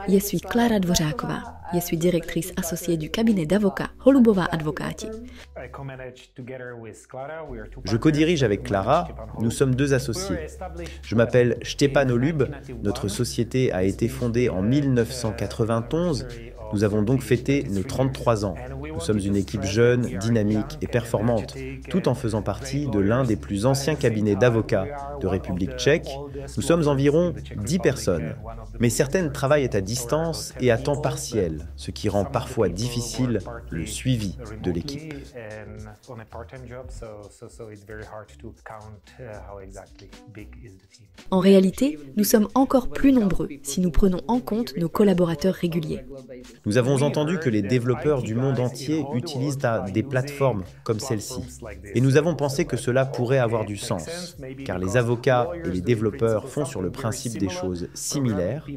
Je suis Klára Dvořáková. Je suis directrice associée du cabinet d'avocats Holubová Advokáti. Je co-dirige avec Klára, nous sommes deux associés. Je m'appelle Štěpán Holub, notre société a été fondée en 1991. Nous avons donc fêté nos 33 ans. Nous sommes une équipe jeune, dynamique et performante, tout en faisant partie de l'un des plus anciens cabinets d'avocats de République tchèque. Nous sommes environ 10 personnes. Mais certaines travaillent à distance et à temps partiel, ce qui rend parfois difficile le suivi de l'équipe. En réalité, nous sommes encore plus nombreux si nous prenons en compte nos collaborateurs réguliers. Nous avons entendu que les développeurs du monde entier utilisent des plateformes comme celle-ci. Et nous avons pensé que cela pourrait avoir du sens, car les avocats et les développeurs font sur le principe des choses similaires.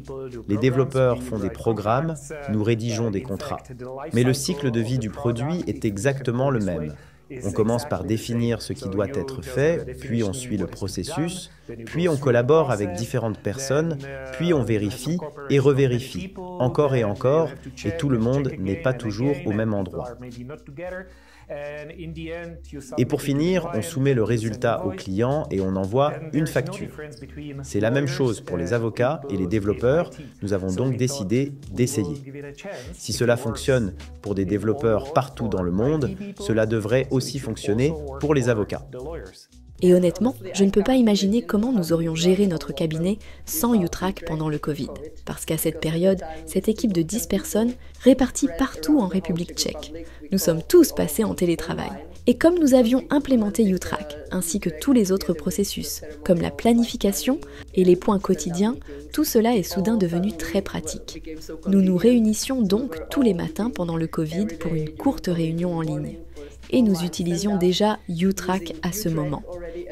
Les développeurs font des programmes, nous rédigeons des contrats. Mais le cycle de vie du produit est exactement le même. On commence par définir ce qui doit être fait, puis on suit le processus, puis on collabore avec différentes personnes, puis on vérifie et revérifie, encore, et tout le monde n'est pas toujours au même endroit. Et pour finir, on soumet le résultat au client et on envoie une facture. C'est la même chose pour les avocats et les développeurs, nous avons donc décidé d'essayer. Si cela fonctionne pour des développeurs partout dans le monde, cela devrait aussi fonctionner pour les avocats. Et honnêtement, je ne peux pas imaginer comment nous aurions géré notre cabinet sans U-Track pendant le Covid. Parce qu'à cette période, cette équipe de 10 personnes réparties partout en République tchèque. Nous sommes tous passés en télétravail. Et comme nous avions implémenté U-Track, ainsi que tous les autres processus, comme la planification et les points quotidiens, tout cela est soudain devenu très pratique. Nous nous réunissions donc tous les matins pendant le Covid pour une courte réunion en ligne. Et nous utilisions déjà U-Track à ce moment.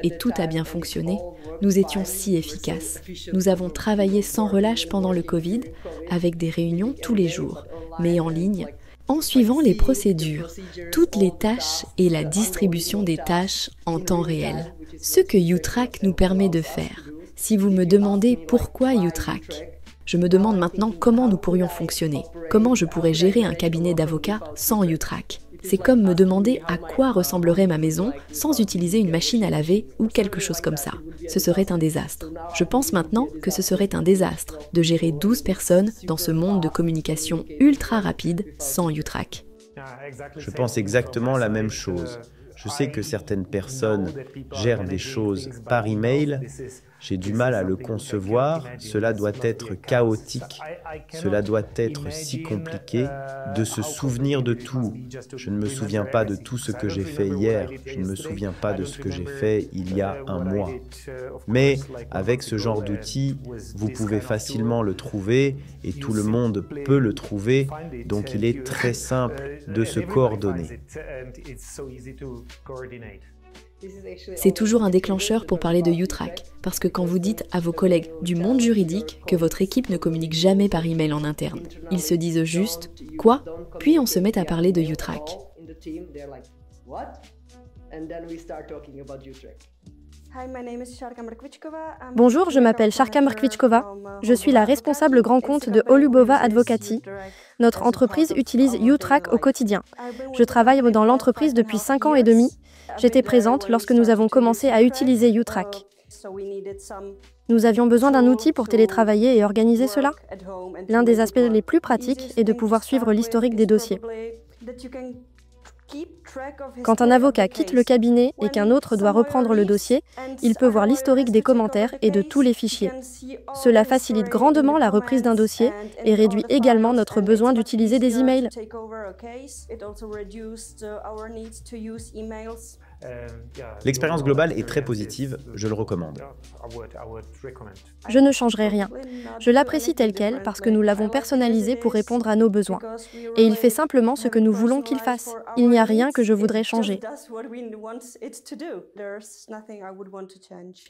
Et tout a bien fonctionné. Nous étions si efficaces. Nous avons travaillé sans relâche pendant le Covid, avec des réunions tous les jours, mais en ligne, en suivant les procédures, toutes les tâches et la distribution des tâches en temps réel. Ce que U-Track nous permet de faire. Si vous me demandez pourquoi U-Track, je me demande maintenant comment nous pourrions fonctionner, comment je pourrais gérer un cabinet d'avocats sans U-Track. C'est comme me demander à quoi ressemblerait ma maison sans utiliser une machine à laver ou quelque chose comme ça. Ce serait un désastre. Je pense maintenant que ce serait un désastre de gérer 12 personnes dans ce monde de communication ultra rapide sans U-Track. Je pense exactement la même chose. Je sais que certaines personnes gèrent des choses par email. J'ai du mal à le concevoir, cela doit être chaotique, cela doit être si compliqué, de se souvenir de tout. Je ne me souviens pas de tout ce que j'ai fait hier, je ne me souviens pas de ce que j'ai fait il y a un mois. Mais avec ce genre d'outil, vous pouvez facilement le trouver et tout le monde peut le trouver, donc il est très simple de se coordonner. C'est toujours un déclencheur pour parler de U-Track, parce que quand vous dites à vos collègues du monde juridique que votre équipe ne communique jamais par email en interne, ils se disent juste « Quoi ?» Puis on se met à parler de U-Track. Bonjour, je m'appelle Šárka Mrkvičková. Je suis la responsable grand compte de Holubová Advokáti. Notre entreprise utilise U-Track au quotidien. Je travaille dans l'entreprise depuis 5 ans et demi. J'étais présente lorsque nous avons commencé à utiliser U-Track. Nous avions besoin d'un outil pour télétravailler et organiser cela. L'un des aspects les plus pratiques est de pouvoir suivre l'historique des dossiers. Quand un avocat quitte le cabinet et qu'un autre doit reprendre le dossier, il peut voir l'historique des commentaires et de tous les fichiers. Cela facilite grandement la reprise d'un dossier et réduit également notre besoin d'utiliser des emails. L'expérience globale est très positive, je le recommande. Je ne changerai rien. Je l'apprécie tel quel parce que nous l'avons personnalisé pour répondre à nos besoins. Et il fait simplement ce que nous voulons qu'il fasse. Il n'y a rien que je voudrais changer. There's nothing I would want to change.